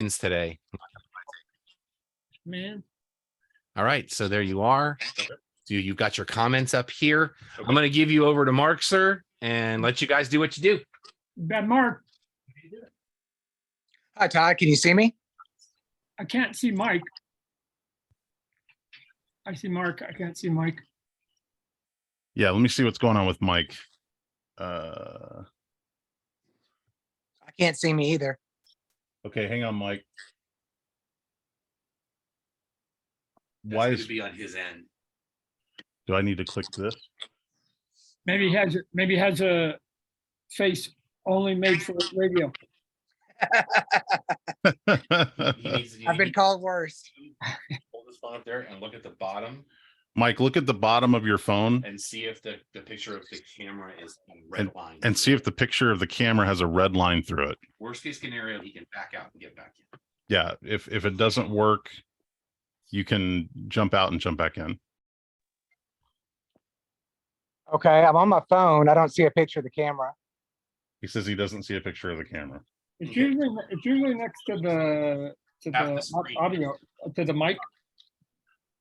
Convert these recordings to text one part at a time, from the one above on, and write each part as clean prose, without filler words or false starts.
today. Man. All right, so there you are. You got your comments up here. I'm going to give you over to Mark, sir, and let you guys do what you do. Bad Mark. Hi, Todd. Can you see me? I can't see Mike. I see Mark. I can't see Mike. Yeah, let me see what's going on with Mike. I can't see me either. Okay, hang on, Mike. That's Why going is to be on his end? do I need to click this? Maybe he has a face only made for radio. I've been called worse. Hold this phone up there and look at the bottom Mike, look at the bottom of your phone and see if the picture of the camera is a red line. and see if the picture of the camera has a red line through it. Worst case scenario, he can back out and get back in. Yeah, if it doesn't work, you can jump out and jump back in. Okay, I'm on my phone. I don't see a picture of the camera. He says he doesn't see a picture of the camera. It's usually next to the screen. audio, to the mic.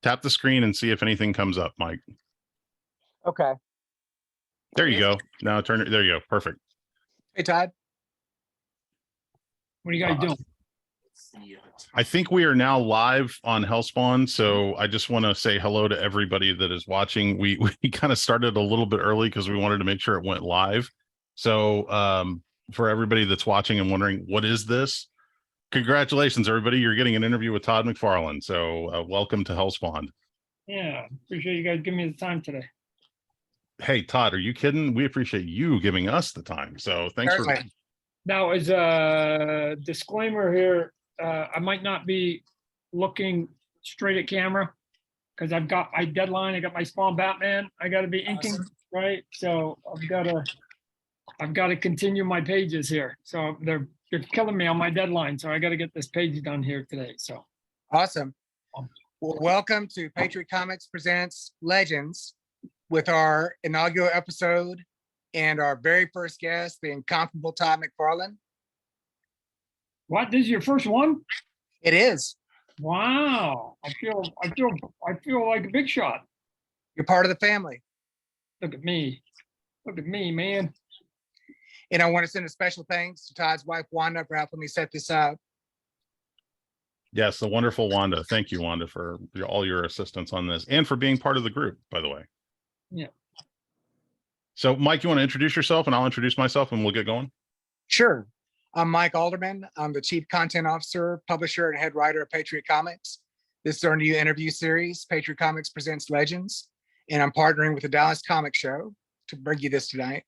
Tap the screen and see if anything comes up, Mike. Okay. There you go. Now turn it. There you go. Perfect. Hey, Todd. What are you guys doing? I think we are now live on Hellspawn, so I just want to say hello to everybody that is watching. We kind of started a little bit early because we wanted to make sure it went live. So for everybody that's watching and wondering what is this, congratulations, everybody! You're getting an interview with Todd McFarlane. So welcome to Hellspawn. Yeah, appreciate you guys giving me the time today. Hey, Todd, are you kidding? We appreciate you giving us the time. So thanks for. Now, as a disclaimer here, I might not be looking straight at camera because I've got my deadline. I got my Spawn Batman. I got to be inking, right? So I've got to continue my pages here. So they're killing me on my deadline. So I got to get this page done here today. So Awesome. Well, welcome to Patriot Comics Presents Legends with our inaugural episode and our very first guest, the incomparable Todd McFarlane. What? This is your first one? It is. Wow. I feel like a big shot. You're part of the family. Look at me. Look at me, man. And I want to send a special thanks to Todd's wife, Wanda, for helping me set this up. Yes, the wonderful Wanda. Thank you, Wanda, for all your assistance on this and for being part of the group, by the way. Yeah. So, Mike, you want to introduce yourself and I'll introduce myself and we'll get going? Sure. I'm Mike Alderman. I'm the Chief Content Officer, Publisher, and Head Writer of Patriot Comics. This is our new interview series, Patriot Comics Presents Legends, and I'm partnering with the Dallas Comic Show to bring you this tonight.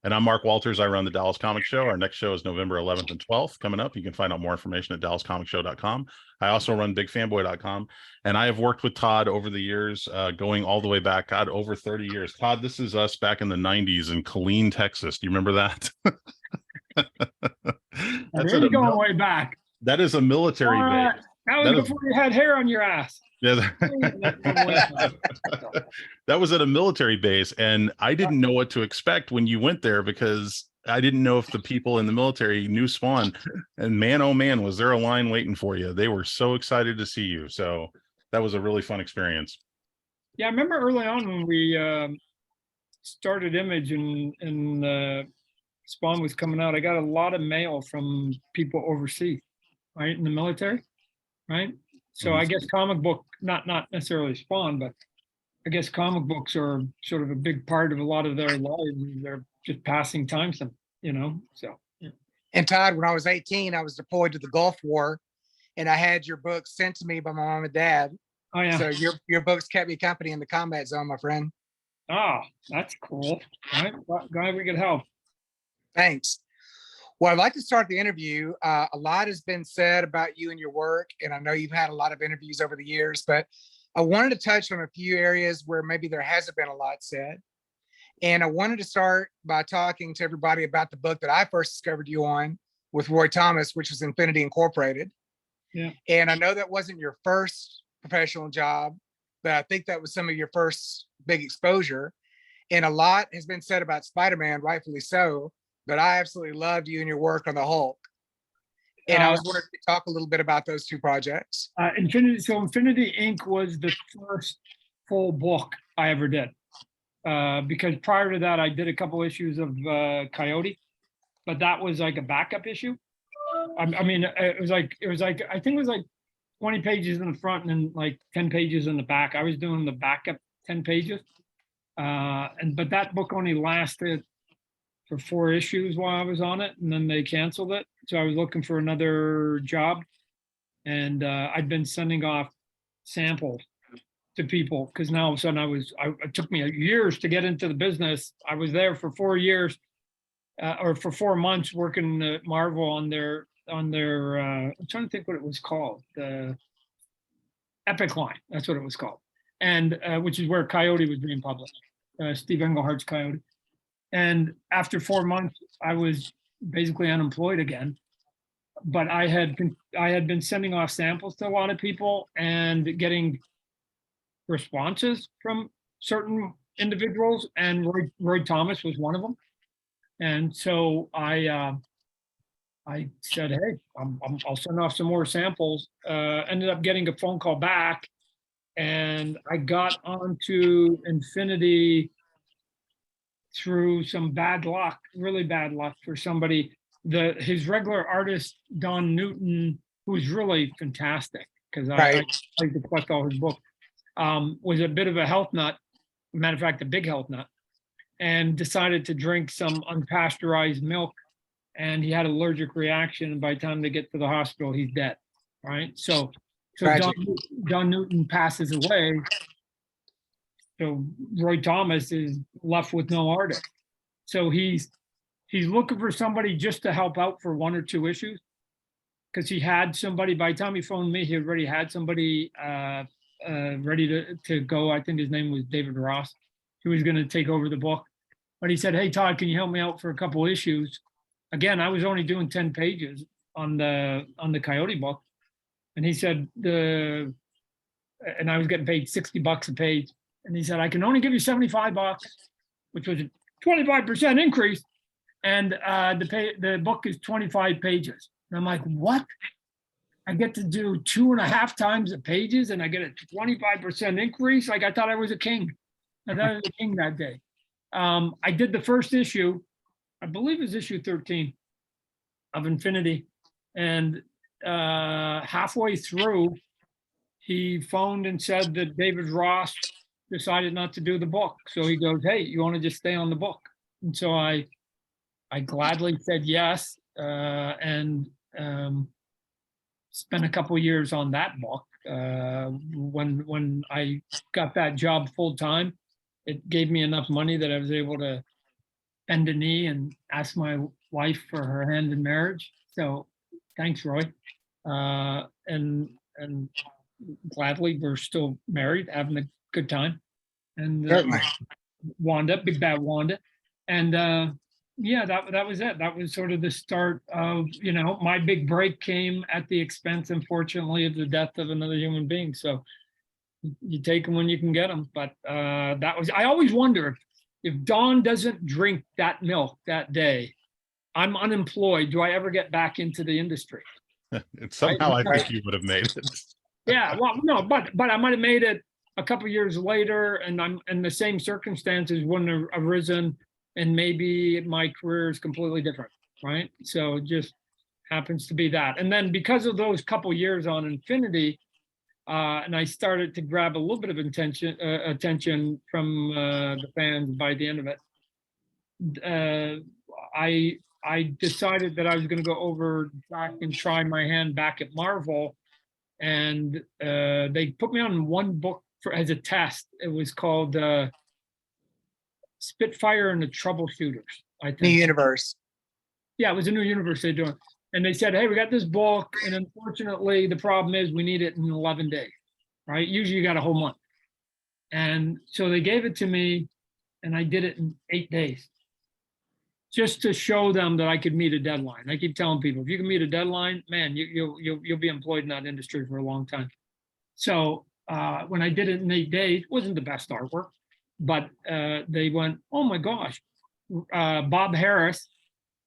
And I'm Mark Walters. I run the Dallas Comic Show. Our next show is November 11th and 12th coming up. You can find out more information at dallascomicshow.com. I also run bigfanboy.com. And I have worked with Todd over the years, going all the way back, God, over 30 years. Todd, this is us back in the 90s in Killeen, Texas. Do you remember that? That's really going way back. That is a military base. That was before you had hair on your ass. Yeah, that was at a military base, and I didn't know what to expect when you went there because I didn't know if the people in the military knew Spawn. And man, oh man, was there a line waiting for you? They were so excited to see you. So that was a really fun experience. Yeah, I remember early on when we started Image and Spawn was coming out. I got a lot of mail from people overseas, right, in the military, right? So I guess comic book, not necessarily Spawn, but I guess comic books are sort of a big part of a lot of their lives. They're just passing time, so. Yeah. And Todd, when I was 18, I was deployed to the Gulf War, and I had your books sent to me by my mom and dad. Oh yeah. So your books kept me company in the combat zone, my friend. Oh, that's cool. All right, glad we could help. Thanks. Well, I'd like to start the interview. A lot has been said about you and your work, and I know you've had a lot of interviews over the years, but I wanted to touch on a few areas where maybe there hasn't been a lot said. And I wanted to start by talking to everybody about the book that I first discovered you on with Roy Thomas, which was Infinity Incorporated. Yeah. And I know that wasn't your first professional job, but I think that was some of your first big exposure. And a lot has been said about Spider-Man, rightfully so, but I absolutely loved you and your work on the Hulk. And I was wondering if you could talk a little bit about those two projects. Infinity Inc. was the first full book I ever did. Because prior to that, I did a couple issues of Coyote, but that was like a backup issue. I mean, it was like I think it was like 20 pages in the front and then like 10 pages in the back. I was doing the backup 10 pages, but that book only lasted for 4 issues while I was on it, and then they canceled it. So I was looking for another job, and I'd been sending off samples to people because now all of a sudden it took me years to get into the business. I was there for 4 years or for 4 months working at Marvel on their I'm trying to think what it was called, the Epic line. That's what it was called, and which is where Coyote was being published, Steve Englehart's Coyote. And after 4 months, I was basically unemployed again. But I had been sending off samples to a lot of people and getting responses from certain individuals, and Roy Thomas was one of them. And so I said, hey, I'll send off some more samples. Ended up getting a phone call back, and I got onto Infinity through some bad luck, really bad luck for somebody. His regular artist, Don Newton, who's really fantastic, because I like to collect all his books, was a bit of a health nut, matter of fact, a big health nut, and decided to drink some unpasteurized milk, and he had an allergic reaction, and by the time they get to the hospital, he's dead, right? So Don Newton passes away, so Roy Thomas is left with no artist. So he's looking for somebody just to help out for 1 or 2 issues, because he had somebody, by the time he phoned me, he already had somebody ready to go. I think his name was David Ross, who was going to take over the book. But he said, hey, Todd, can you help me out for a couple issues? Again, I was only doing 10 pages on the Coyote book. And he said, and I was getting paid $60 a page. And he said, I can only give you $75, which was a 25% increase. And the book is 25 pages. And I'm like, what? I get to do 2.5 times the pages, and I get a 25% increase? Like, I thought I was a king. I thought I was a king that day. I did the first issue, I believe it was issue 13 of Infinity. And halfway through, he phoned and said that David Ross decided not to do the book. So he goes, hey, you want to just stay on the book? And so I gladly said yes, and spent a couple of years on that book. When I got that job full time, it gave me enough money that I was able to bend a knee and ask my wife for her hand in marriage. So thanks, Roy. And gladly, we're still married, having a good time. And Wanda, big bad Wanda. And yeah, that was it. That was sort of the start of, my big break came at the expense, unfortunately, of the death of another human being. So you take them when you can get them. But I always wonder if Don doesn't drink that milk that day, I'm unemployed. Do I ever get back into the industry? And somehow I think you would have made it. Yeah, well, no, but I might have made it a couple of years later, and I'm in the same circumstances wouldn't have arisen, and maybe my career is completely different, right? So it just happens to be that. And then because of those couple years on Infinity, and I started to grab a little bit of attention from the fans by the end of it, I decided that I was going to go over back and try my hand back at Marvel, and they put me on one book as a test. It was called Spitfire and the Troubleshooters, I think. New Universe. Yeah, it was a New Universe they're doing. And they said, hey, we got this book, and unfortunately, the problem is we need it in 11 days, right? Usually you got a whole month. And so they gave it to me, and I did it in 8 days, just to show them that I could meet a deadline. I keep telling people, if you can meet a deadline, man, you'll be employed in that industry for a long time. So when I did it in 8 days, it wasn't the best artwork, but they went, oh my gosh. Bob Harris,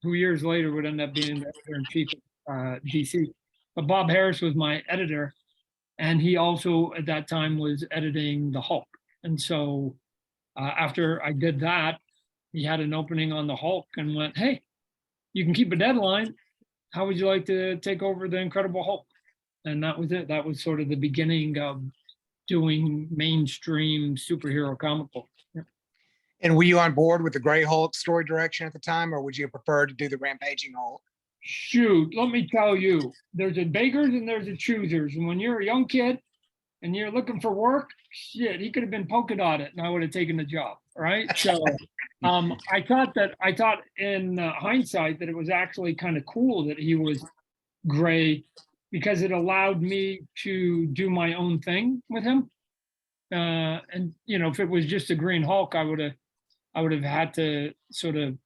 who years later would end up being the editor-in-chief of DC. But Bob Harris was my editor, and he also at that time was editing the Hulk. And so after I did that, he had an opening on the Hulk and went, "Hey, you can keep a deadline. How would you like to take over the Incredible Hulk?" And that was it. That was sort of the beginning of doing mainstream superhero comic books. Yep. And were you on board with the Gray Hulk story direction at the time, or would you prefer to do the Rampaging Hulk? Shoot, let me tell you, there's a beggars and there's a choosers. And when you're a young kid and you're looking for work, shit, he could have been polka dotted and I would have taken the job, right? So I thought in hindsight that it was actually kind of cool that he was gray, because it allowed me to do my own thing with him. And you know, if it was just a Green Hulk, I would have had to sort of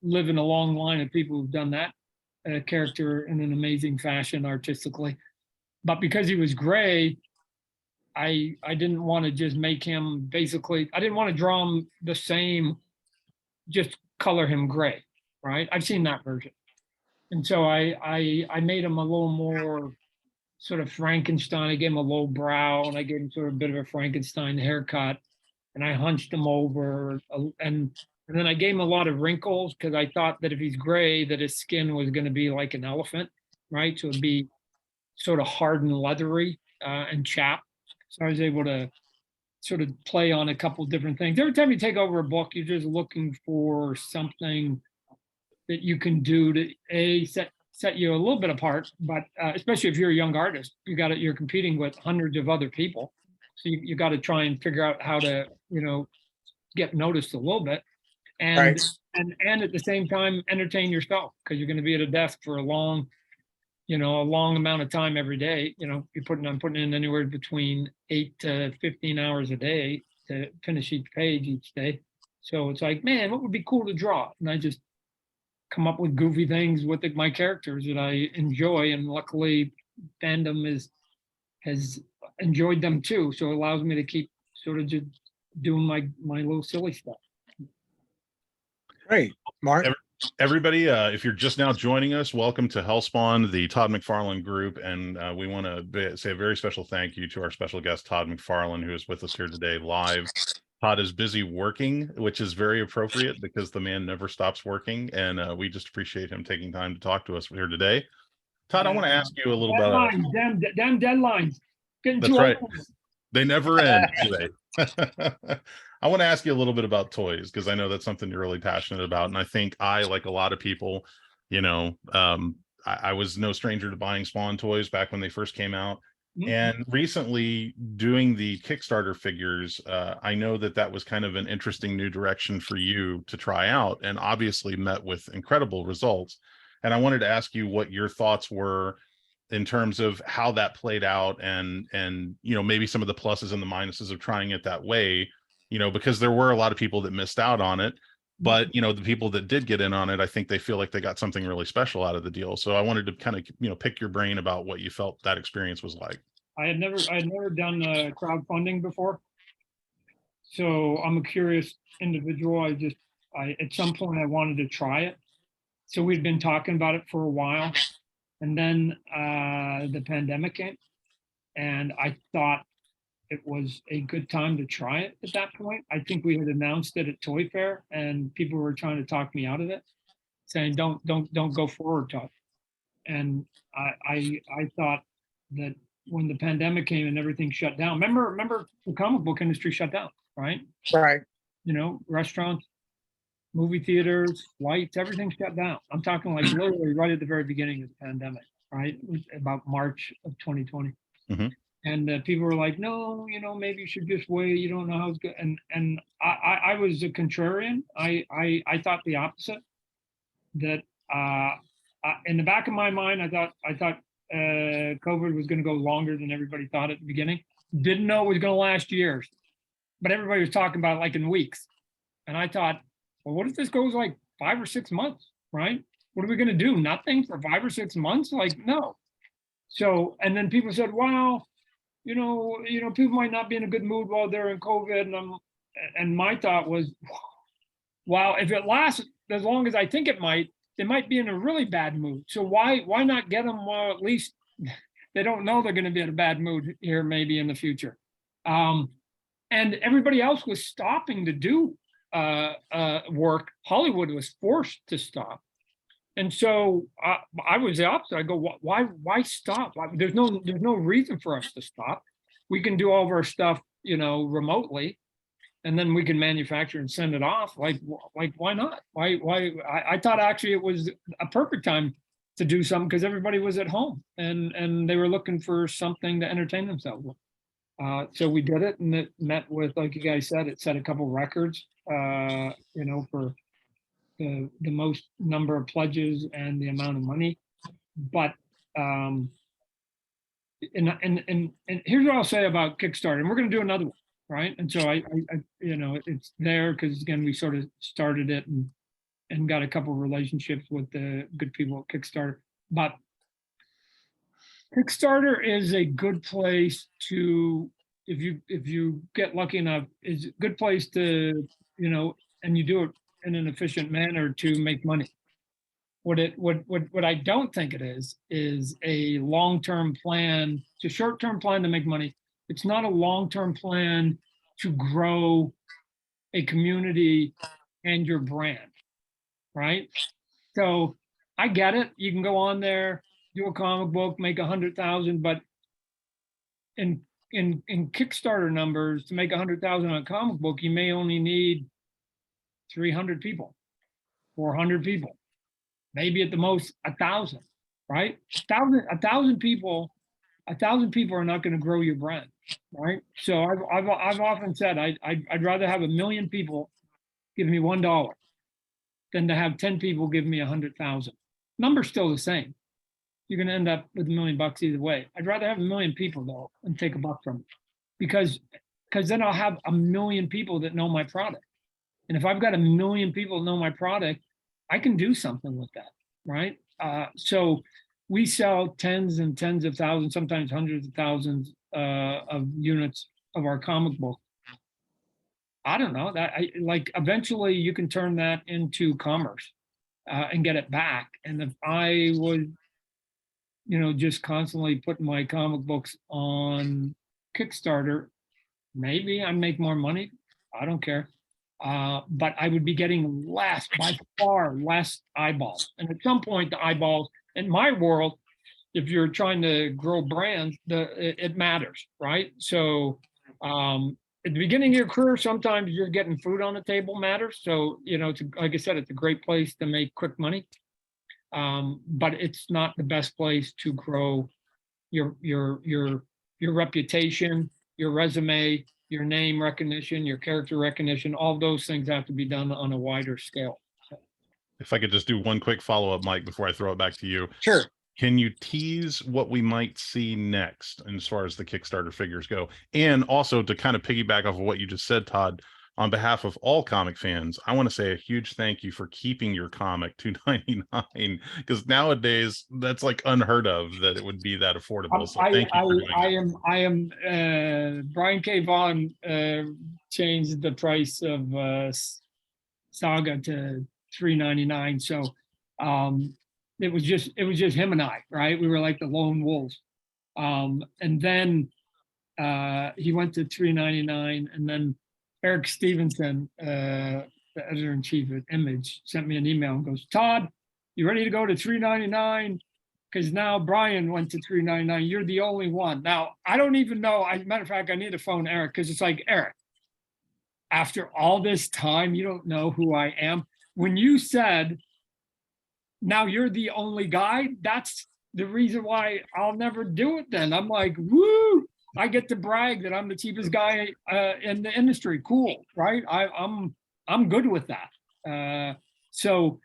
live in a long line of people who've done that character in an amazing fashion artistically. But because he was gray, I didn't want to just make him basically, I didn't want to draw him the same, just color him gray, right? I've seen that version. And so I made him a little more sort of Frankenstein. I gave him a low brow and I gave him sort of a bit of a Frankenstein haircut, and I hunched him over and then I gave him a lot of wrinkles because I thought that if he's gray, that his skin was going to be like an elephant, right? So it'd be sort of hard and leathery and chapped. So I was able to sort of play on a couple different things. Every time you take over a book, you're just looking for something that you can do to set you a little bit apart. But especially if you're a young artist, you're competing with hundreds of other people, so you got to try and figure out how to get noticed a little bit. And Right. and at the same time entertain yourself, because you're going to be at a desk for a long amount of time every day. I'm putting in anywhere between 8 to 15 hours a day to finish each page each day. So it's like, man, what would be cool to draw? And I just come up with goofy things with my characters that I enjoy, and luckily fandom has enjoyed them too. So it allows me to keep sort of just doing my little silly stuff. Great, Mark. Everybody, if you're just now joining us, welcome to Hellspawn, the Todd McFarlane group. And we want to say a very special thank you to our special guest, Todd McFarlane, who is with us here today live. Todd is busy working, which is very appropriate because the man never stops working. And we just appreciate him taking time to talk to us here today. Todd, I want to ask you a little bit. Damn deadlines. Getting That's too right. old. They never end, do they? I want to ask you a little bit about toys, because I know that's something you're really passionate about. And I think like a lot of people, I was no stranger to buying Spawn toys back when they first came out. Mm-hmm. And recently doing the Kickstarter figures, I know that was kind of an interesting new direction for you to try out, and obviously met with incredible results. And I wanted to ask you what your thoughts were in terms of how that played out, and maybe some of the pluses and the minuses of trying it that way, because there were a lot of people that missed out on it, but the people that did get in on it, I think they feel like they got something really special out of the deal. So I wanted to kind of pick your brain about what you felt that experience was like. I had never done crowdfunding before, so I'm a curious individual. At some point I wanted to try it. So we'd been talking about it for a while. And then the pandemic came, and I thought it was a good time to try it at that point. I think we had announced it at Toy Fair, and people were trying to talk me out of it, saying, don't go forward, Todd. And I thought that when the pandemic came and everything shut down, remember the comic book industry shut down, right? Right. Restaurants, movie theaters, lights, everything shut down. I'm talking like literally right at the very beginning of the pandemic, right? About March of 2020. Mm-hmm. And people were like, no, maybe you should just wait. You don't know how it's good. And I was a contrarian. I thought the opposite, that in the back of my mind, I thought COVID was going to go longer than everybody thought at the beginning. Didn't know it was going to last years, but everybody was talking about it like in weeks. And I thought, well, what if this goes like 5 or 6 months, right? What are we going to do? Nothing for 5 or 6 months? Like, no. So, and then people said, wow, people might not be in a good mood while they're in COVID. And my thought was, wow, if it lasts as long as I think it might, they might be in a really bad mood. So why not get them while at least they don't know they're going to be in a bad mood here maybe in the future. And everybody else was stopping to do work. Hollywood was forced to stop. And so I was the opposite. I go, why stop? There's no reason for us to stop. We can do all of our stuff, remotely, and then we can manufacture and send it off. Like why not? I thought actually it was a perfect time to do something because everybody was at home and they were looking for something to entertain themselves with. So we did it, and it met with, like you guys said, it set a couple records, for the most number of pledges and the amount of money. But and here's what I'll say about Kickstarter, and we're going to do another one, right? And so I it's there because again we sort of started it and got a couple of relationships with the good people at Kickstarter. But Kickstarter is a good place to, if you get lucky enough, is a good place to, and you do it in an efficient manner to make money. What I don't think it is a long-term plan. It's a short-term plan to make money. It's not a long-term plan to grow a community and your brand, right? So I get it. You can go on there, do a comic book, make 100,000, but in Kickstarter numbers, to make 100,000 on a comic book, you may only need 300 people, 400 people, maybe at the most 1,000, right? 1,000 people are not going to grow your brand, right? So I've often said I'd rather have 1 million people give me $1 than to have 10 people give me 100,000. Number's still the same. You're going to end up with $1 million either way. I'd rather have 1 million people though and take $1 from it, because then I'll have 1 million people that know my product. And if I've got 1 million people that know my product, I can do something with that, right? So we sell tens and tens of thousands, sometimes hundreds of thousands of units of our comic book. I don't know that eventually you can turn that into commerce and get it back. And if I was, just constantly putting my comic books on Kickstarter, maybe I'd make more money. I don't care. But I would be getting by far less eyeballs. And at some point, the eyeballs in my world, if you're trying to grow brands, it matters, right? So at the beginning of your career, sometimes you're getting food on the table matters. So, like I said, it's a great place to make quick money. But it's not the best place to grow your reputation, your resume, your name recognition, your character recognition. All those things have to be done on a wider scale. If I could just do one quick follow-up, Mike, before I throw it back to you. Sure. Can you tease what we might see next as far as the Kickstarter figures go? And also to kind of piggyback off of what you just said, Todd, on behalf of all comic fans, I want to say a huge thank you for keeping your comic $2.99, because nowadays that's like unheard of that it would be that affordable. So thank you for doing that. Brian K. Vaughan changed the price of Saga to $3.99. So it was just him and I, right? We were like the lone wolves. And then he went to $3.99, and then Eric Stevenson, the editor-in-chief at Image, sent me an email and goes, "Todd, you ready to go to $3.99? Because now Brian went to $3.99. You're the only one." Now, I don't even know. Matter of fact, I need to phone Eric, because it's like, Eric, after all this time, you don't know who I am. When you said, now you're the only guy, that's the reason why I'll never do it then. I'm like, woo! I get to brag that I'm the cheapest guy in the industry. Cool, right? I'm good with that. So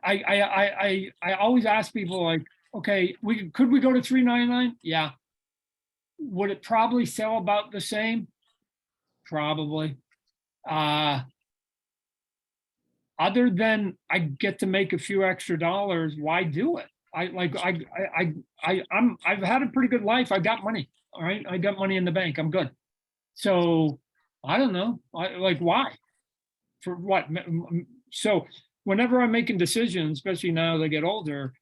I always ask people, like, okay, could we go to $3.99? Yeah. Would it probably sell about the same? Probably. Other than I get to make a few extra dollars, why do it? I've had a pretty good life. I got money. All right. I got money in the bank. I'm good. So I don't know. Why? For what? So whenever I'm making decisions, especially now as I get older,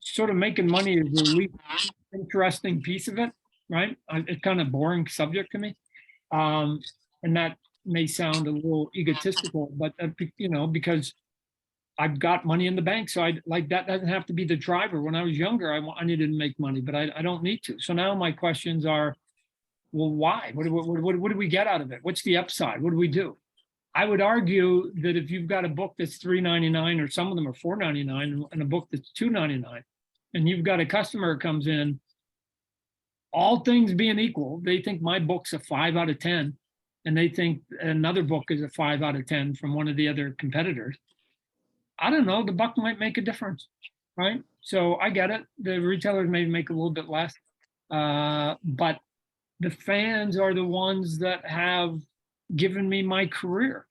sort of making money is the least interesting piece of it, right? It's kind of boring subject to me. And that may sound a little egotistical, but because I've got money in the bank, so I like that doesn't have to be the driver. When I was younger, I needed to make money, but I don't need to. So now my questions are, well, why? What do we get out of it? What's the upside? What do we do? I would argue that if you've got a book that's $3.99, or some of them are $4.99, and a book that's $2.99, and you've got a customer who comes in, all things being equal, they think my book's a 5 out of 10, and they think another book is a 5 out of 10 from one of the other competitors. I don't know, the buck might make a difference, right? So I get it. The retailers may make a little bit less, but the fans are the ones that have given me my career.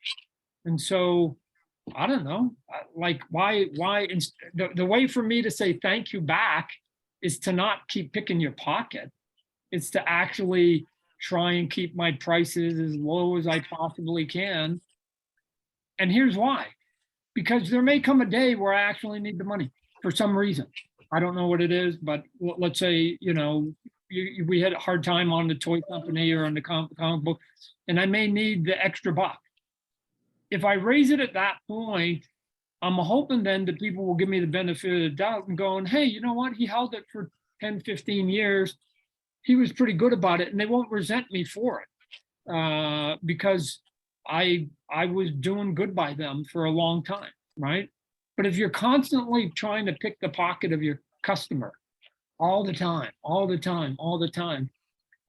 And so I don't know, like why the way for me to say thank you back is to not keep picking your pocket. It's to actually try and keep my prices as low as I possibly can. And here's why. Because there may come a day where I actually need the money for some reason. I don't know what it is, but let's say, we had a hard time on the toy company or on the comic book, and I may need the extra buck. If I raise it at that point, I'm hoping then that people will give me the benefit of the doubt and going, hey, you know what? He held it for 10, 15 years. He was pretty good about it, and they won't resent me for it because I was doing good by them for a long time, right? But if you're constantly trying to pick the pocket of your customer all the time,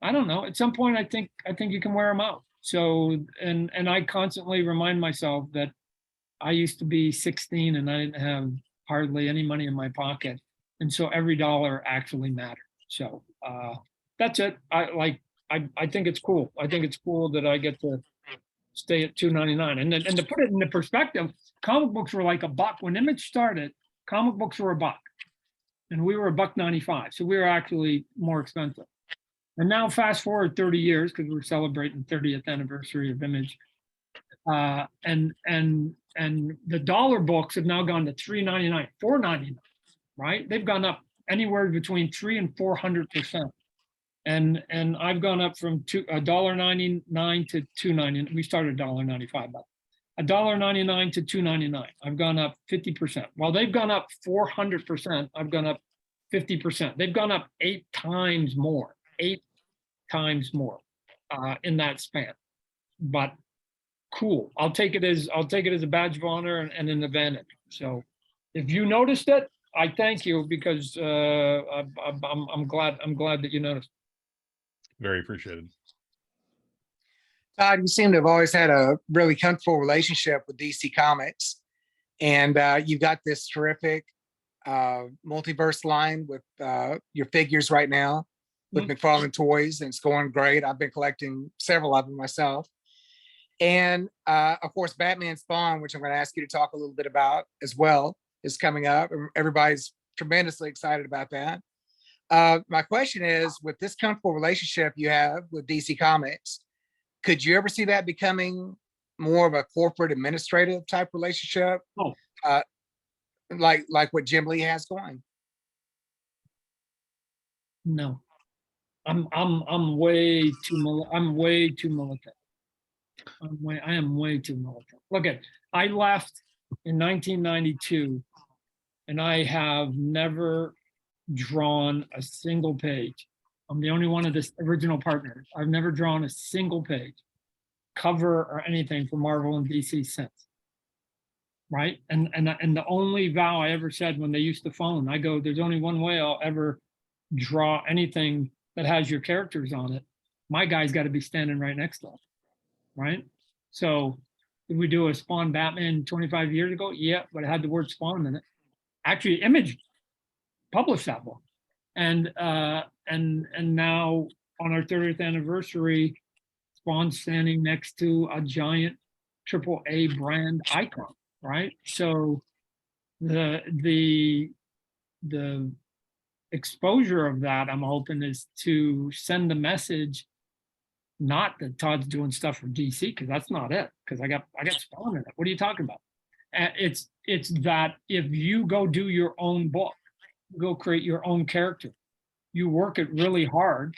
I don't know. At some point, I think you can wear them out. So, and I constantly remind myself that I used to be 16 and I didn't have hardly any money in my pocket, and so every dollar actually mattered. So that's it. I think it's cool. I think it's cool that I get to stay at $2.99. And to put it into perspective, comic books were like $1 when Image started. Comic books were $1, and we were $1.95. So we were actually more expensive. And now fast forward 30 years, because we're celebrating 30th anniversary of Image. And the dollar books have now gone to $3.99, $4.99, right? They've gone up anywhere between 300% and 400%. And I've gone up from $1.99 to $2.99. We started $1.95, but $1.99 to $2.99. I've gone up 50%. While they've gone up 400%, I've gone up 50%. They've gone up 8 times more in that span. But cool. I'll take it as a badge of honor and an advantage. So if you noticed it, I thank you, because I'm glad that you noticed. Very appreciated. Todd, you seem to have always had a really comfortable relationship with DC Comics, and you've got this terrific multiverse line with your figures right now with McFarlane Toys, and it's going great. I've been collecting several of them myself. And of course, Batman Spawn, which I'm going to ask you to talk a little bit about as well, is coming up. Everybody's tremendously excited about that. My question is, with this comfortable relationship you have with DC Comics, could you ever see that becoming more of a corporate administrative type relationship? Oh. Like what Jim Lee has going? No. I'm way too militant. I am way too militant. Look I left in 1992, and I have never drawn a single page. I'm the only one of this original partners. I've never drawn a single page, cover or anything for Marvel and DC since. Right? And the only vow I ever said when they used to phone, I go, there's only one way I'll ever draw anything that has your characters on it. My guy's got to be standing right next to them. Right? So did we do a Spawn Batman 25 years ago? Yeah, but it had the word Spawn in it. Actually, Image published that book. And now on our 30th anniversary, Spawn's standing next to a giant AAA brand icon, right? So the exposure of that, I'm hoping, is to send the message, not that Todd's doing stuff for DC, because that's not it. Because I got Spawn in it. What are you talking about? It's that if you go do your own book, go create your own character, you work it really hard.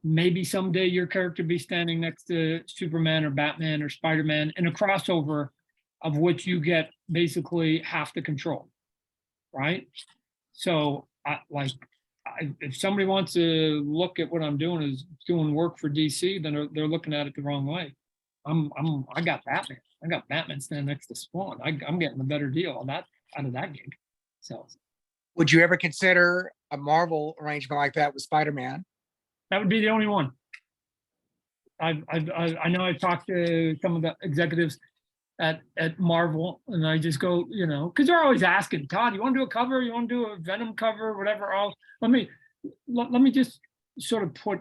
Maybe someday your character be standing next to Superman or Batman or Spider-Man in a crossover of which you get basically half the control, right? So if somebody wants to look at what I'm doing as doing work for DC, then they're looking at it the wrong way. I got Batman. I got Batman standing next to Spawn. I'm getting a better deal on that out of that gig. So Would you ever consider a Marvel arrangement like that with Spider-Man? that would be the only one. I know I talked to some of the executives at Marvel, and I just go, because they're always asking, Todd, you want to do a cover? You want to do a Venom cover, whatever else? Let me just sort of put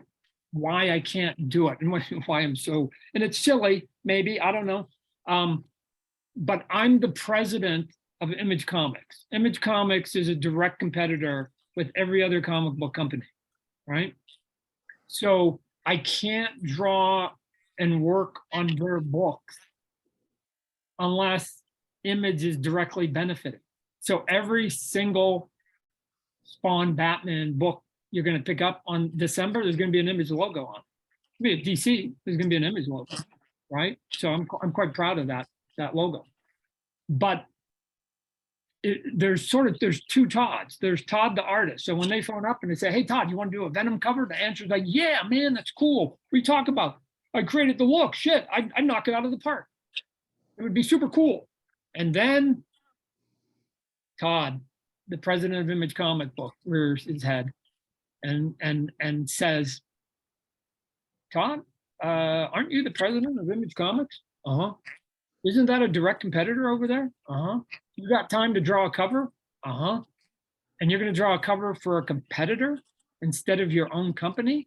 why I can't do it and why I'm so, and it's silly, maybe, I don't know. But I'm the president of Image Comics. Image Comics is a direct competitor with every other comic book company, right? So I can't draw and work on their books unless Image is directly benefited. So every single Spawn Batman book you're going to pick up on December, there's going to be an Image logo on. Be at DC, there's going to be an Image logo, right? So I'm quite proud of that logo. But there's two Todds. There's Todd the artist. So when they phone up and they say, hey, Todd, you want to do a Venom cover? The answer is like, yeah, man, that's cool. What are you talking about? I created the look. Shit, I'd knock it out of the park. It would be super cool. And then Todd, the president of Image Comic Book, rears his head and says, Todd, aren't you the president of Image Comics? Uh-huh. Isn't that a direct competitor over there? Uh-huh. You got time to draw a cover? Uh-huh. And you're going to draw a cover for a competitor instead of your own company?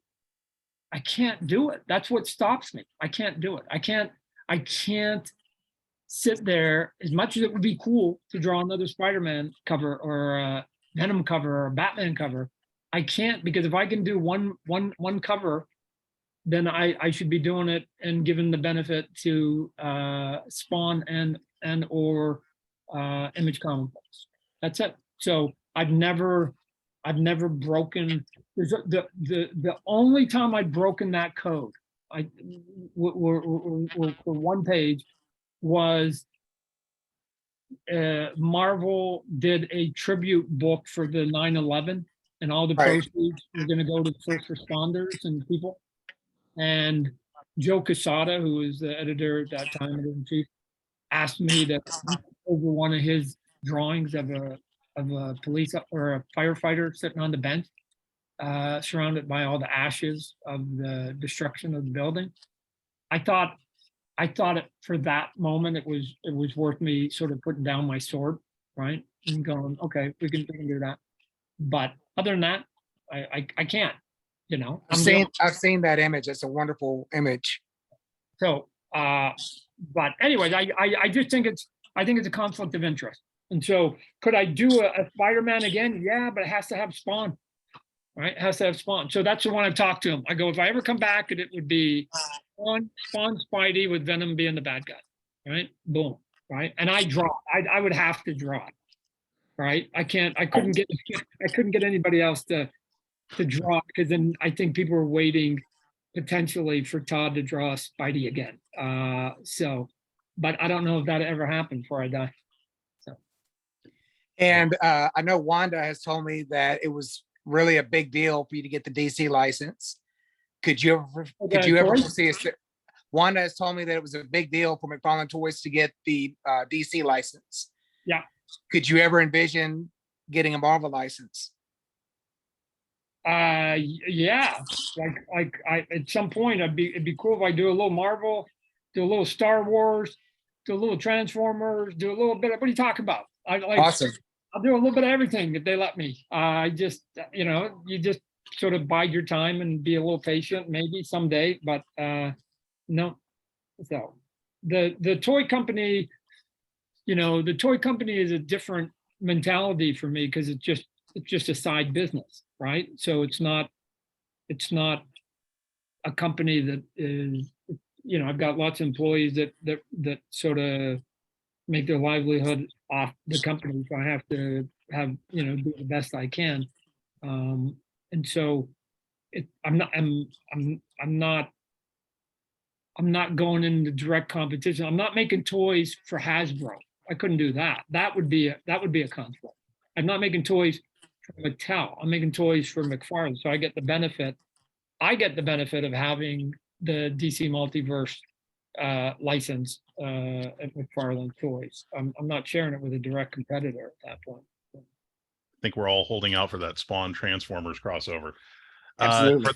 I can't do it. That's what stops me. I can't do it. I can't sit there, as much as it would be cool to draw another Spider-Man cover or a Venom cover or a Batman cover. I can't, because if I can do one cover, then I should be doing it and giving the benefit to Spawn and or Image Comic Books. That's it. So I've never broken. There's the only time I'd broken that code, for one page, was Marvel did a tribute book for the 9/11, and all the proceeds were going to go to first responders and people. And Joe Quesada, who was the editor at that time, editor-in-chief, asked me to over one of his drawings of a police or a firefighter sitting on the bench, surrounded by all the ashes of the destruction of the building. I thought it, for that moment, it was worth me sort of putting down my sword, right, and going, okay, we can do that. But other than that, I can't. I've seen that image. It's a wonderful image. So, but anyways, I just think it's a conflict of interest. And so, could I do a Spider-Man again? Yeah, but it has to have Spawn, right? It has to have Spawn. So that's the one I've talked to him. I go, if I ever come back, it would be Spawn Spidey with Venom being the bad guy, right? Boom, right? And I would have to draw it, right? I couldn't get anybody else to draw, because then I think people are waiting potentially for Todd to draw Spidey again. But I don't know if that ever happened before I die. So, and I know Wanda has told me that it was really a big deal for you to get the DC license. Could you ever see a? Wanda has told me that it was a big deal for McFarlane Toys to get the DC license. Yeah. Could you ever envision getting a Marvel license? Yeah, like at some point it'd be cool if I do a little Marvel, do a little Star Wars, do a little Transformers, do a little bit of, what are you talking about? Awesome. I'll do a little bit of everything if they let me. You just sort of bide your time and be a little patient, maybe someday, but no. So the toy company, the toy company is a different mentality for me, because it's just a side business, right? So it's not a company that is, I've got lots of employees that sort of make their livelihood off the company. So I have to have, do the best I can. And so I'm not going into direct competition. I'm not making toys for Hasbro. I couldn't do that. That would be a conflict. I'm not making toys for Mattel. I'm making toys for McFarlane. So I get the benefit of having the DC Multiverse license at McFarlane Toys. I'm not sharing it with a direct competitor at that point. I think we're all holding out for that Spawn Transformers crossover. Absolutely.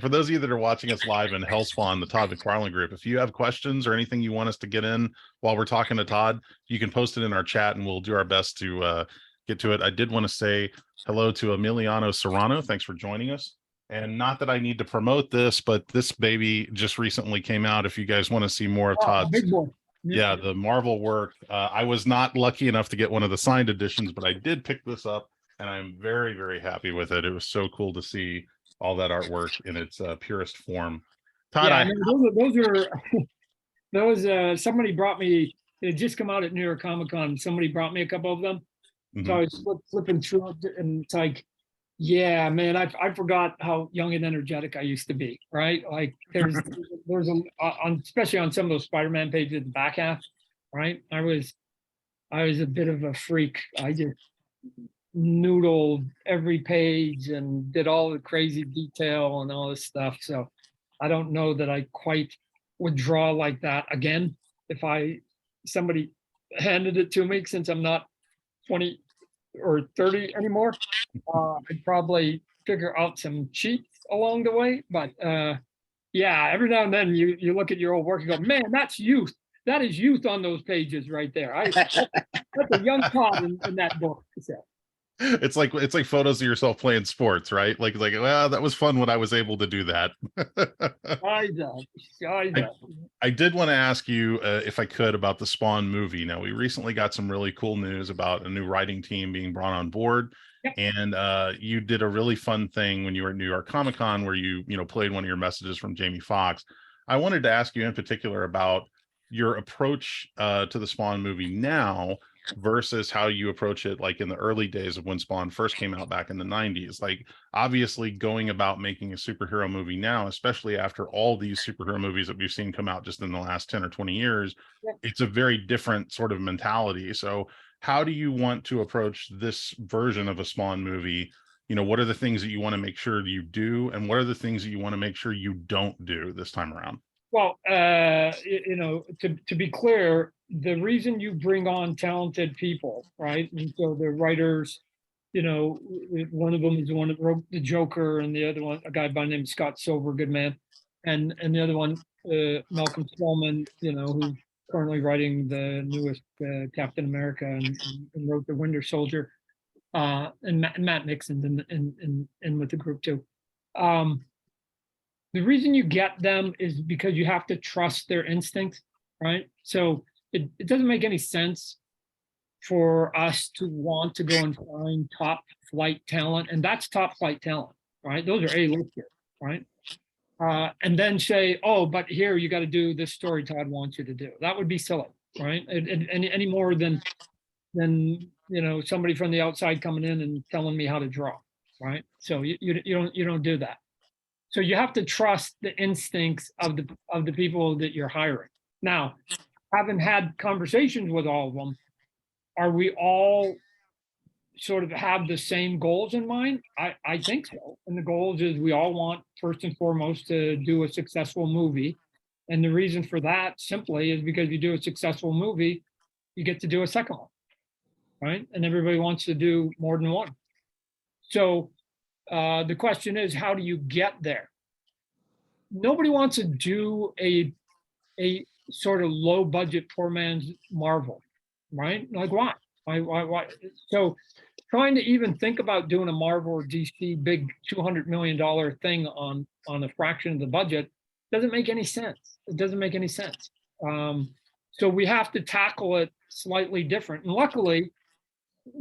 For those of you that are watching us live in Hellspawn, the Todd McFarlane group, if you have questions or anything you want us to get in while we're talking to Todd, you can post it in our chat and we'll do our best to get to it. I did want to say hello to Emiliano Serrano. Thanks for joining us. And not that I need to promote this, but this baby just recently came out. If you guys want to see more of Todd's, big boy. Yeah, the Marvel work. I was not lucky enough to get one of the signed editions, but I did pick this up and I'm very, very happy with it. It was so cool to see all that artwork in its purest form. Todd, Yeah, those somebody brought me, it had just come out at New York Comic Con. Somebody brought me a couple of them. So I was flipping through it and it's like, yeah, man, I forgot how young and energetic I used to be, right? Like there's especially on some of those Spider-Man pages, the back half, right? I was a bit of a freak. I just noodled every page and did all the crazy detail and all this stuff. So I don't know that I quite would draw like that again if somebody handed it to me, since I'm not 20 or 30 anymore. I'd probably figure out some cheats along the way. But yeah, every now and then you look at your old work and go, man, that's youth. That is youth on those pages right there. That's a young Todd in that book. So. It's like photos of yourself playing sports, right? Like, well, that was fun when I was able to do that. I know. I did want to ask you, if I could, about the Spawn movie. Now, we recently got some really cool news about a new writing team being brought on board. Yep. And you did a really fun thing when you were at New York Comic Con where you played one of your messages from Jamie Foxx. I wanted to ask you in particular about your approach to the Spawn movie now versus how you approach it like in the early days of when Spawn first came out back in the 90s. Like, obviously going about making a superhero movie now, especially after all these superhero movies that we've seen come out just in the last 10 or 20 years, it's a very different sort of mentality. So how do you want to approach this version of a Spawn movie? What are the things that you want to make sure you do, and what are the things that you want to make sure you don't do this time around? Well, to be clear, the reason you bring on talented people, right? And so the writers, one of them is the one that wrote the Joker, and the other one, a guy by the name of Scott Silver, good man, and the other one, Malcolm Spellman, who's currently writing the newest Captain America and wrote the Winter Soldier, and Matt Nixon's in with the group too. The reason you get them is because you have to trust their instincts, right? So it doesn't make any sense for us to want to go and find top flight talent, and that's top flight talent, right? Those are A-listers, right? And then say, oh, but here you got to do this story Todd wants you to do. That would be silly, right? Any more than somebody from the outside coming in and telling me how to draw, right? So you don't do that. So you have to trust the instincts of the people that you're hiring. Now, having had conversations with all of them, are we all sort of have the same goals in mind? I think so. And the goals is we all want, first and foremost, to do a successful movie. And the reason for that simply is because you do a successful movie, you get to do a second one, right? And everybody wants to do more than one. So the question is, how do you get there? Nobody wants to do a sort of low budget poor man's Marvel, right? Like why? Why? So trying to even think about doing a Marvel or DC big $200 million thing on a fraction of the budget doesn't make any sense. It doesn't make any sense. So we have to tackle it slightly different. And luckily,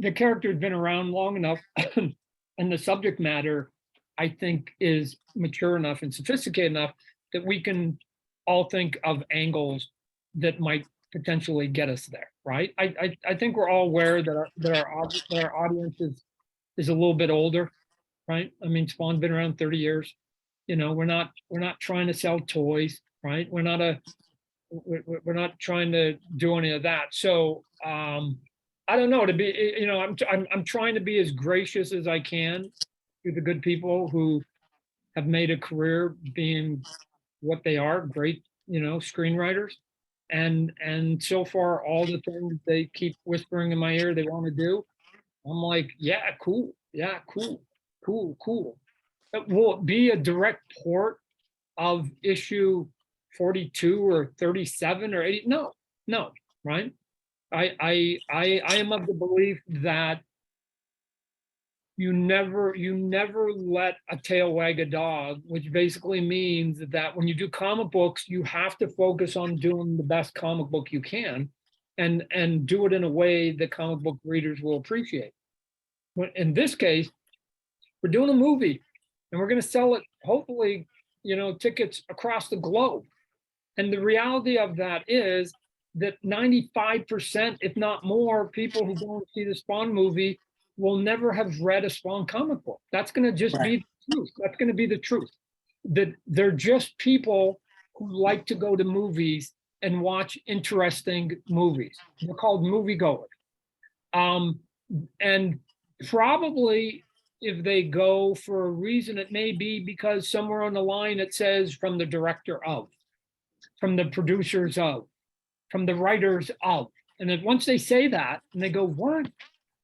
the character has been around long enough and the subject matter, I think, is mature enough and sophisticated enough that we can all think of angles that might potentially get us there, right? I think we're all aware that our audience is a little bit older, right? I mean, Spawn's been around 30 years. You know, we're not trying to sell toys, right? We're not trying to do any of that. So I don't know, to be, you know, I'm trying to be as gracious as I can to the good people who have made a career being what they are, great, you know, screenwriters. And so far, all the things they keep whispering in my ear they want to do, I'm like, yeah, cool, cool. Will it be a direct port of issue 42 or 37 or 80? No, right? I am of the belief that you never let a tail wag a dog, which basically means that when you do comic books, you have to focus on doing the best comic book you can and do it in a way that comic book readers will appreciate. In this case, we're doing a movie and we're going to sell it, hopefully, you know, tickets across the globe. And the reality of that is that 95%, if not more, people who go and see the Spawn movie will never have read a Spawn comic book. That's going to just be the truth. That's going to be the truth. That they're just people who like to go to movies and watch interesting movies. They're called moviegoers. And probably if they go for a reason, it may be because somewhere on the line it says from the director of, from the producers of, from the writers of. And then once they say that and they go, what?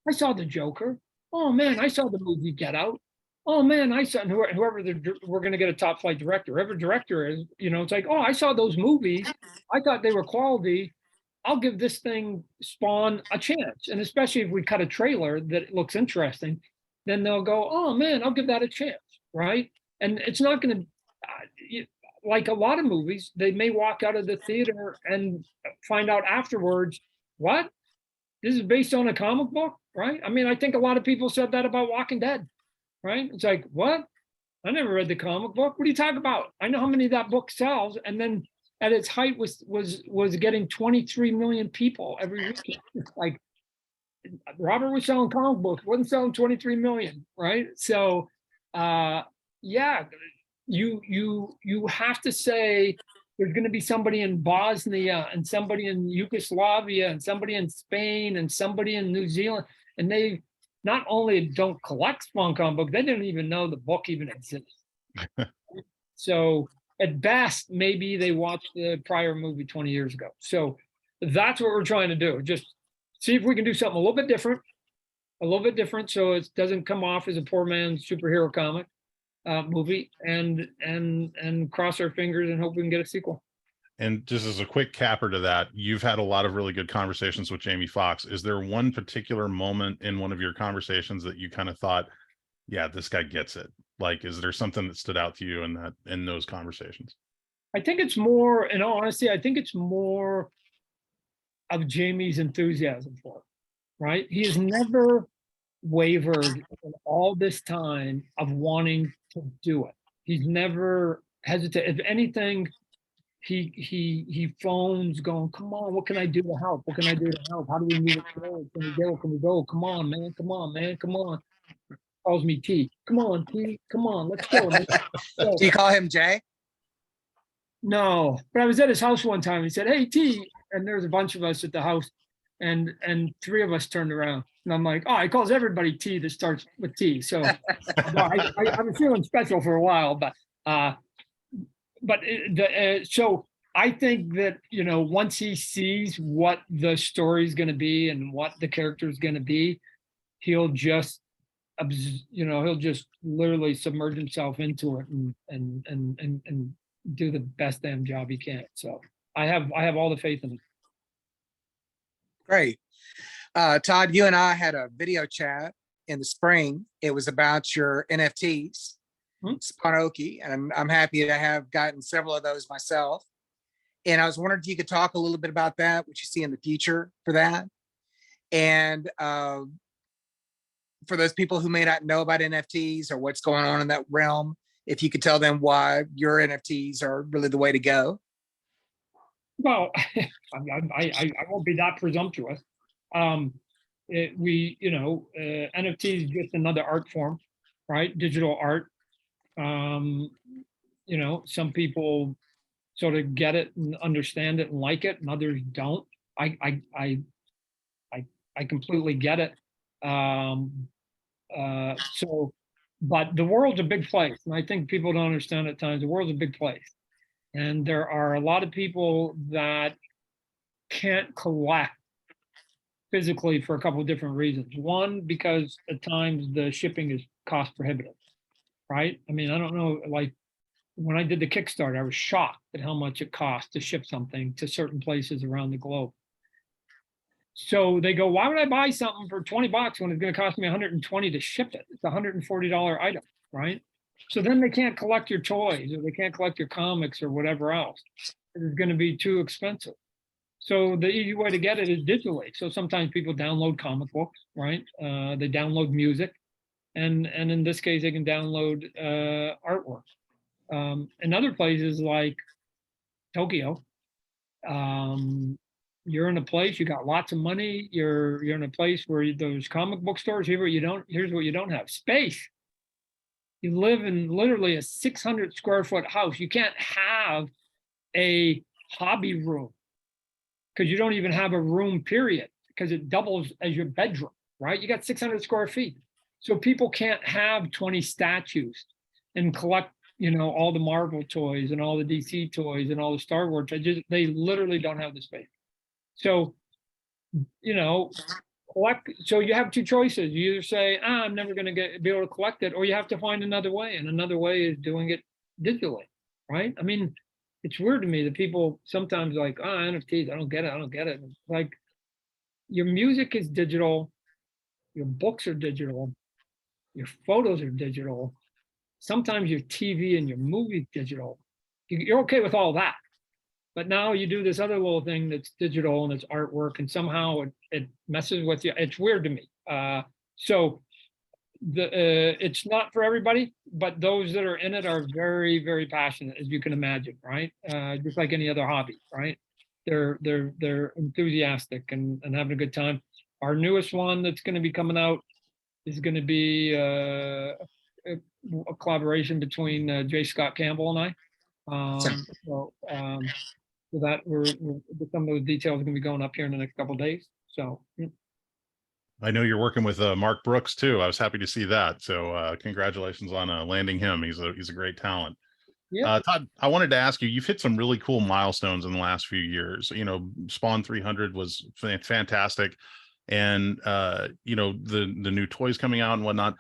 I saw the Joker. Oh man, I saw the movie Get Out. Oh man, I saw, and whoever we're going to get a top flight director, whoever director is, you know, it's like, oh, I saw those movies. I thought they were quality. I'll give this thing Spawn a chance. And especially if we cut a trailer that looks interesting, then they'll go, oh man, I'll give that a chance, right? And it's not going to, like a lot of movies, they may walk out of the theater and find out afterwards, what? This is based on a comic book, right? I mean, I think a lot of people said that about Walking Dead, right? It's like, what? I never read the comic book. What are you talking about? I know how many that book sells. And then at its height was getting 23 million people every weekend. Like Robert was selling comic books, wasn't selling 23 million, right? So yeah, you have to say there's going to be somebody in Bosnia and somebody in Yugoslavia and somebody in Spain and somebody in New Zealand. And they not only don't collect Spawn comic books, they didn't even know the book even exists. So at best, maybe they watched the prior movie 20 years ago. So that's what we're trying to do. Just see if we can do something a little bit different, so it doesn't come off as a poor man's superhero comic movie, and cross our fingers and hope we can get a sequel. And just as a quick capper to that, you've had a lot of really good conversations with Jamie Foxx. Is there one particular moment in one of your conversations that you kind of thought, yeah, this guy gets it? Like, is there something that stood out to you in those conversations? I think it's more, in all honesty, I think it's more of Jamie's enthusiasm for it, right? He has never wavered in all this time of wanting to do it. He's never hesitated. If anything, he phones going, come on, what can I do to help? What can I do to help? How do we move it forward? Can we go? Come on, man. Calls me T. Come on, T. Come on, let's go. Do you call him Jay? No, but I was at his house one time. He said, hey, T. And there's a bunch of us at the house, and three of us turned around. And I'm like, oh, he calls everybody T that starts with T. So I was feeling special for a while, so I think that, you know, once he sees what the story is going to be and what the character is going to be, he'll just literally submerge himself into it and do the best damn job he can. So I have all the faith in him. Great. Todd, you and I had a video chat in the spring. It was about your NFTs, Spawnoki, and I'm happy to have gotten several of those myself. And I was wondering if you could talk a little bit about that, what you see in the future for that. And for those people who may not know about NFTs or what's going on in that realm, if you could tell them why your NFTs are really the way to go. Well, I won't be that presumptuous. NFT is just another art form, right? Digital art. Some people sort of get it and understand it and like it, and others don't. I I I I completely get it. Um, but the world's a big place, and I think people don't understand at times the world's a big place, and there are a lot of people that can't collect physically for a couple of different reasons. One, because at times the shipping is cost prohibitive, right? I mean, I don't know, like when I did the Kickstarter, I was shocked at how much it cost to ship something to certain places around the globe. So they go, why would I buy something for 20 bucks when it's going to cost me 120 to ship it? It's a $140 item, right? So then they can't collect your toys or they can't collect your comics or whatever else. It's going to be too expensive. So the easy way to get it is digitally. So sometimes people download comic books, right? They download music, and in this case, they can download artwork. In other places like Tokyo, you're in a place you got lots of money. You're in a place where there's comic book stores. Here's what you don't have: space. You live in literally a 600 square foot house. You can't have a hobby room because you don't even have a room, period, because it doubles as your bedroom, right? You got 600 square feet. So people can't have 20 statues and collect, all the Marvel toys and all the DC toys and all the Star Wars. They literally don't have the space. So, collect. So you have two choices. You either say, I'm never going to be able to collect it, or you have to find another way. And another way is doing it digitally, right? I mean, it's weird to me that people sometimes like, NFTs, I don't get it. Like, your music is digital, your books are digital, your photos are digital, sometimes your TV and your movie digital. You're okay with all that. But now you do this other little thing that's digital and it's artwork, and somehow it messes with you. It's weird to me. So it's not for everybody, but those that are in it are very, very passionate, as you can imagine, right? Just like any other hobby, right? They're enthusiastic and having a good time. Our newest one that's going to be coming out is going to be a collaboration between J. Scott Campbell and I. So that some of those details are going to be going up here in the next couple of days. So. Yeah. I know you're working with Mark Brooks too. I was happy to see that. So congratulations on landing him. He's a great talent. Yeah. Todd, I wanted to ask you, you've hit some really cool milestones in the last few years. Spawn 300 was fantastic. And, the new toys coming out and whatnot.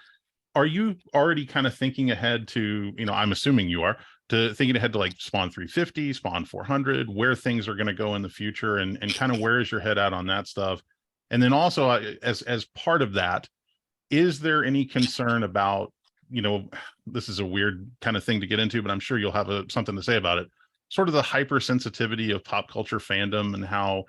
Are you already kind of thinking ahead to, I'm assuming you are, to thinking ahead to like Spawn 350, Spawn 400, where things are going to go in the future, and kind of where is your head at on that stuff? And then also, as part of that, is there any concern about, this is a weird kind of thing to get into, but I'm sure you'll have something to say about it, sort of the hypersensitivity of pop culture fandom, and how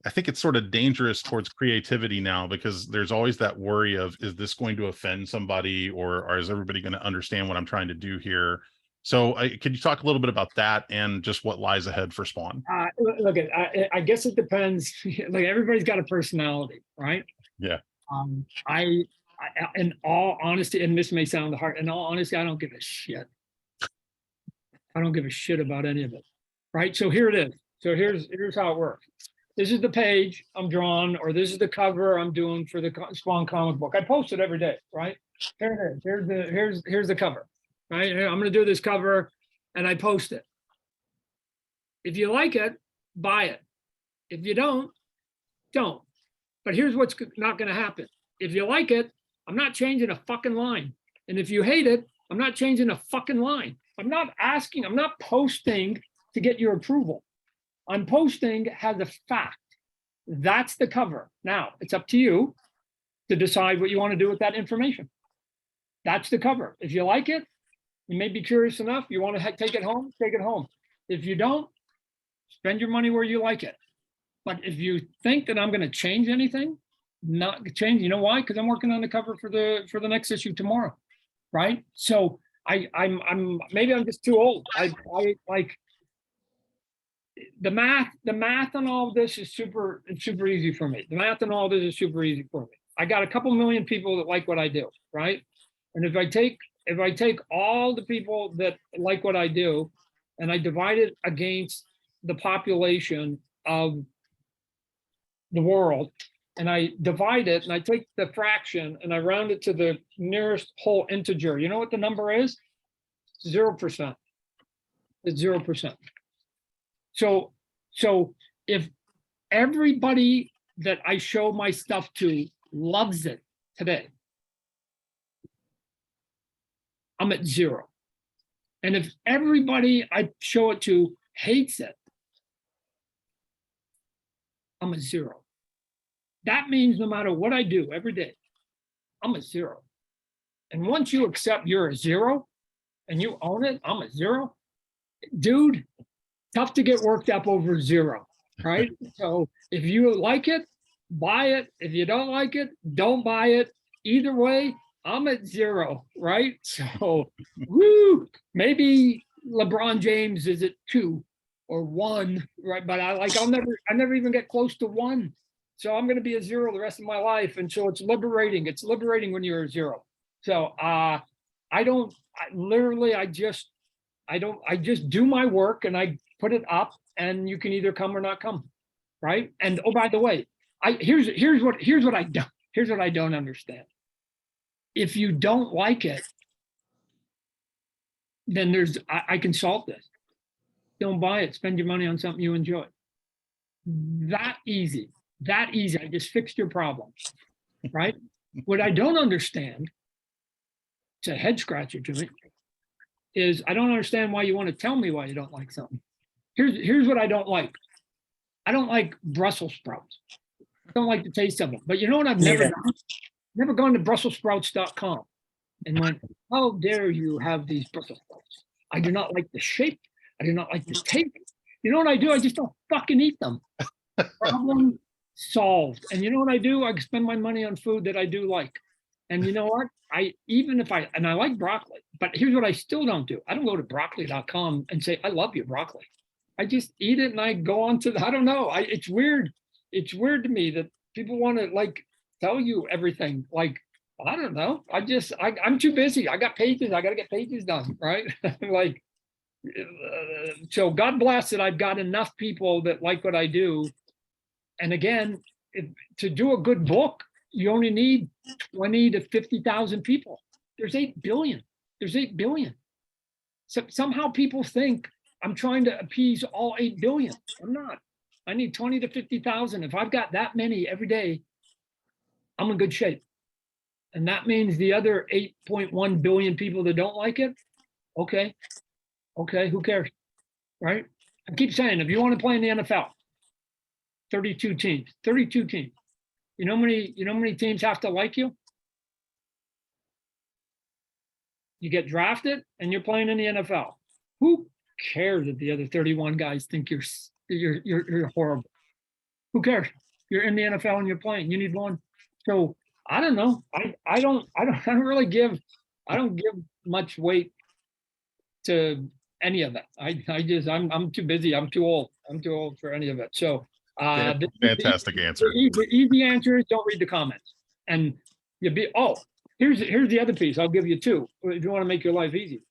I think it's sort of dangerous towards creativity now, because there's always that worry of, is this going to offend somebody, or is everybody going to understand what I'm trying to do here? So could you talk a little bit about that and just what lies ahead for Spawn? Look, I guess it depends. Like, everybody's got a personality, right? Yeah. I in all honesty, and this may sound hard, in all honesty, I don't give a shit. I don't give a shit about any of it, right? So here it is. So here's how it works. This is the page I'm drawing, or this is the cover I'm doing for the Spawn comic book. I post it every day, right? Here it is. Here's the cover, right? I'm going to do this cover, and I post it. If you like it, buy it. If you don't. But here's what's not going to happen. If you like it, I'm not changing a fucking line. And if you hate it, I'm not changing a fucking line. I'm not posting to get your approval. I'm posting as a fact. That's the cover. Now, it's up to you to decide what you want to do with that information. That's the cover. If you like it, you may be curious enough, you want to take it home, take it home. If you don't, spend your money where you like it. But if you think that I'm going to change anything, not change, you know why? Because I'm working on the cover for the next issue tomorrow, right? So I'm maybe I'm just too old. I like, the math on all of this is it's super easy for me. The math on all this is super easy for me. I got a couple million people that like what I do, right? And if I take all the people that like what I do and I divide it against the population of the world, and I divide it and I take the fraction and I round it to the nearest whole integer, you know what the number is? 0%. It's 0%. So if everybody that I show my stuff to loves it today, I'm at 0. And if everybody I show it to hates it, I'm at 0. That means no matter what I do every day, I'm a 0. And once you accept you're a 0 and you own it, I'm a 0, dude, tough to get worked up over 0, right? So if you like it, buy it. If you don't like it, don't buy it. Either way, I'm at 0, right? So, woo, maybe LeBron James is at 2 or 1, right? But I'll never even get close to 1. So I'm going to be a 0 the rest of my life. And so it's liberating. It's liberating when you're a 0. So I just do my work and I put it up and you can either come or not come. Right. And oh, by the way, here's what I don't understand. If you don't like it, then I can solve this. Don't buy it. Spend your money on something you enjoy. That easy. I just fixed your problem. Right. What I don't understand, it's a head scratcher to me, is I don't understand why you want to tell me why you don't like something. Here's what I don't like. I don't like Brussels sprouts. I don't like the taste of them. But you know what I've never done? Never gone to BrusselsSprouts.com and went, how dare you have these Brussels sprouts? I do not like the shape. I do not like the taste. You know what I do? I just don't fucking eat them. Problem solved. And you know what I do? I spend my money on food that I do like. And you know what? I like broccoli, but here's what I still don't do. I don't go to broccoli.com and say, I love your broccoli. I just eat it and I go on to I don't know. It's weird. It's weird to me that people want to like tell you everything. Like, I don't know. I'm too busy. I got pages. I got to get pages done. Right. Like, so God bless that I've got enough people that like what I do. And again, to do a good book, you only need 20 to 50,000 people. There's 8 billion. There's 8 billion. So somehow people think I'm trying to appease all 8 billion. I'm not. I need 20 to 50,000. If I've got that many every day, I'm in good shape. And that means the other 8.1 billion people that don't like it, okay, who cares, right? I keep saying, if you want to play in the NFL, 32 teams. You know how many teams have to like you? You get drafted and you're playing in the NFL. Who cares if the other 31 guys think you're horrible? Who cares? You're in the NFL and you're playing. You need one. So I don't know. I don't give much weight to any of that. I'm too busy. I'm too old for any of it. So fantastic answer. The easy answer is don't read the comments. And here's the other piece. I'll give you 2 if you want to make your life easy.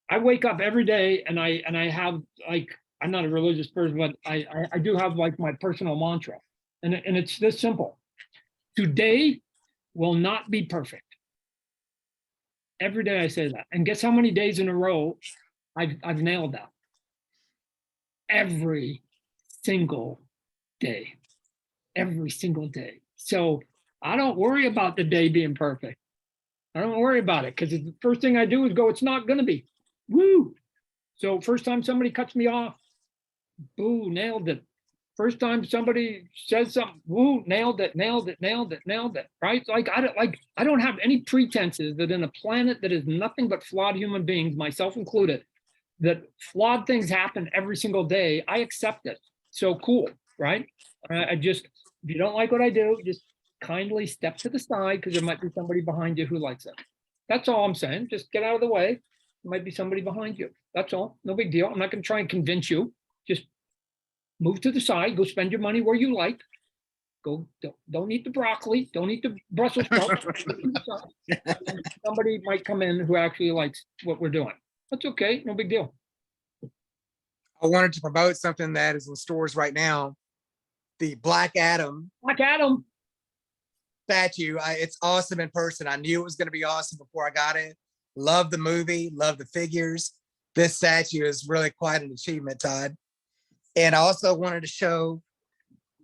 I wake up every day and I have, like, I'm not a religious person, but I do have like my personal mantra. And it's this simple. Today will not be perfect. Every day I say that. And guess how many days in a row I've nailed that? Every single day. So I don't worry about the day being perfect. I don't worry about it because the first thing I do is go, it's not going to be. Woo. So first time somebody cuts me off, boo, nailed it. First time somebody says something, woo, nailed it. Right? I don't have any pretenses that in a planet that is nothing but flawed human beings, myself included, that flawed things happen every single day. I accept it. So cool, right? If you don't like what I do, just kindly step to the side because there might be somebody behind you who likes it. That's all I'm saying. Just get out of the way. There might be somebody behind you. That's all. No big deal. I'm not going to try and convince you. just move to the side, go spend your money where you like. Go, don't eat the broccoli, don't eat the Brussels sprouts. Somebody might come in who actually likes what we're doing. That's okay, no big deal. I wanted to promote something that is in stores right now. The Black Adam Black Adam. statue. It's awesome in person. I knew it was going to be awesome before I got it. Love the movie, love the figures. This statue is really quite an achievement, Todd. And I also wanted to show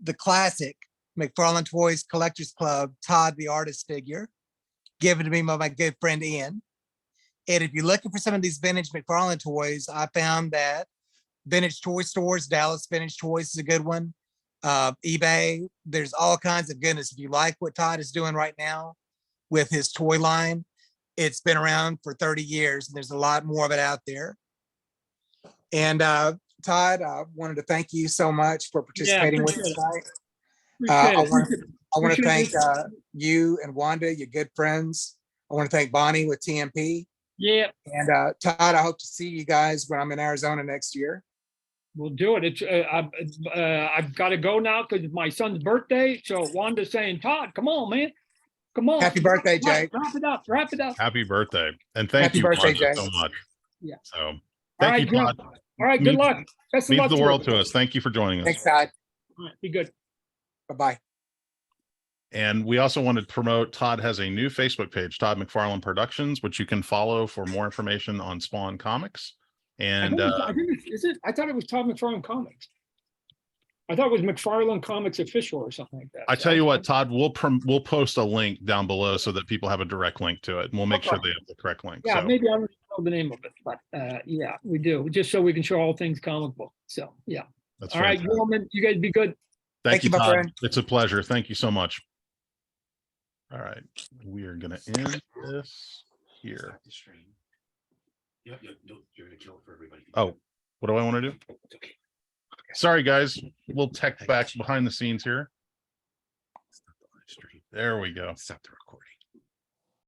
the classic McFarlane Toys Collectors Club Todd the Artist figure, given to me by my good friend Ian. And if you're looking for some of these vintage McFarlane toys, I found that Vintage Toy Stores, Dallas Vintage Toys is a good one. eBay, there's all kinds of goodness. If you like what Todd is doing right now with his toy line, it's been around for 30 years and there's a lot more of it out there. And Todd, I wanted to thank you so much for participating with us tonight. I want to thank you and Wanda, your good friends. I want to thank Bonnie with TMP. Yeah, And Todd, I hope to see you guys when I'm in Arizona next year. we'll do it. It's I've got to go now because it's my son's birthday. So Wanda's saying, Todd, come on, man. Come on. Happy birthday, Jay. Wrap it up. Wrap it up. Happy birthday. And thank Happy you birthday, Wanda, Jay. so much. Yeah. So All thank right, you, Todd. all right, good Means- luck. Best of Means luck the to world you. to us. Thank you for joining us. Thanks, Todd. All right, be good. Bye-bye. And we also wanted to promote Todd has a new Facebook page, Todd McFarlane Productions, which you can follow for more information on Spawn Comics. And I thought it was Todd McFarlane Comics. I thought it was McFarlane Comics Official or something like that. I tell you what, Todd, we'll post a link down below so that people have a direct link to it. And we'll make sure they have the correct link. Yeah, So maybe I don't know the name of it, but yeah, we do, just so we can show all things comic book. So yeah. that's All right, fantastic. gentlemen, you guys be good. Thank you, my Todd. friend. It's a pleasure. Thank you so much. All right. We are going to end this here. Stop the stream. Yep, you're gonna kill it for everybody. Oh, what do I want to do? It's okay. Sorry, guys. We'll tech back behind the scenes here. Stop the live stream. There we go. Stop the recording.